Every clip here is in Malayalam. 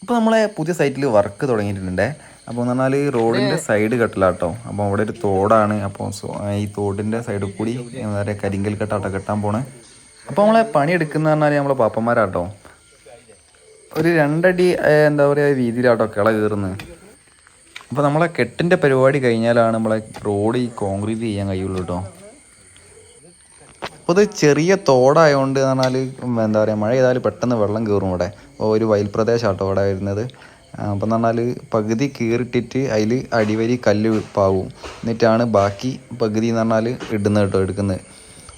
ഇപ്പോൾ നമ്മളെ പുതിയ സൈറ്റിൽ വർക്ക് തുടങ്ങിയിട്ടുണ്ട്. അപ്പോൾ എന്ന് പറഞ്ഞാൽ റോഡിൻ്റെ സൈഡ് കെട്ടലാട്ടോ. അപ്പോൾ അവിടെ ഒരു തോടാണ്. അപ്പോൾ ഈ തോടിൻ്റെ സൈഡിൽ കൂടി എന്താ പറയുക കരിങ്കൽ കെട്ടാട്ടോ കെട്ടാൻ പോണേ. അപ്പോൾ നമ്മളെ പണിയെടുക്കുന്ന പറഞ്ഞാൽ നമ്മളെ പാപ്പന്മാരാട്ടോ. ഒരു 2 അടി എന്താ പറയുക വീതിയിലാട്ടോ കിള കയറുന്നത്. അപ്പോൾ നമ്മളെ കെട്ടിൻ്റെ പരിപാടി കഴിഞ്ഞാലാണ് നമ്മളെ റോഡ് ഈ കോൺക്രീറ്റ് ചെയ്യാൻ കഴിയുള്ളൂ കേട്ടോ. അപ്പോൾ ഇത് ചെറിയ തോടായതുകൊണ്ട് എന്ന് പറഞ്ഞാൽ എന്താ പറയുക മഴ ചെയ്താൽ പെട്ടെന്ന് വെള്ളം കയറും ഇവിടെ. അപ്പോൾ ഒരു വയൽ പ്രദേശമാട്ടോ ഇവിടെ വരുന്നത്. അപ്പം എന്ന് പറഞ്ഞാൽ പകുതി കീറിട്ടിട്ട് അതിൽ അടിവരി കല്ല് പാവും. എന്നിട്ടാണ് ബാക്കി പകുതി എന്ന് പറഞ്ഞാൽ ഇടുന്നത് കേട്ടോ, എടുക്കുന്നത്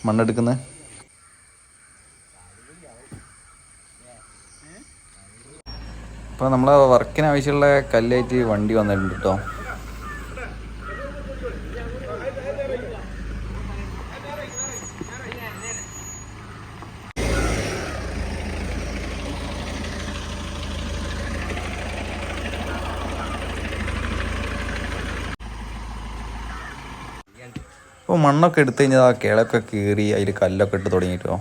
മണ്ണെടുക്കുന്നത്. അപ്പോൾ നമ്മളെ വർക്കിന് ആവശ്യമുള്ള കല്ലായിട്ട് വണ്ടി വന്നിട്ടുണ്ട് കേട്ടോ. അപ്പോൾ മണ്ണൊക്കെ എടുത്തു കഴിഞ്ഞാൽ ആ കിളൊക്കെ കീറി അതിൽ കല്ലൊക്കെ ഇട്ട് തുടങ്ങിയിട്ടോ.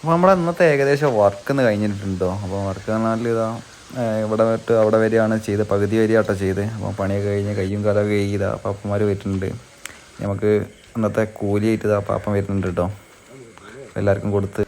അപ്പോൾ നമ്മളെ ഇന്നത്തെ ഏകദേശം വർക്ക് കഴിഞ്ഞിട്ടുണ്ടോ. അപ്പോൾ വർക്ക് പറഞ്ഞാൽ ഇതാ ഇവിടെ തൊട്ട് അവിടെ വരെയാണ് ചെയ്ത്, പകുതി വരെയാട്ടോ ചെയ്ത്. അപ്പോൾ പണിയൊക്കെ കഴിഞ്ഞ് കയ്യും കാലമൊക്കെ ചെയ്താ പാപ്പന്മാർ വരുന്നുണ്ട്. നമുക്ക് ഇന്നത്തെ കൂലിയായിട്ട് ഇതാ പാപ്പൻ വരുന്നുണ്ട് കേട്ടോ. എല്ലാവർക്കും കൊടുത്ത്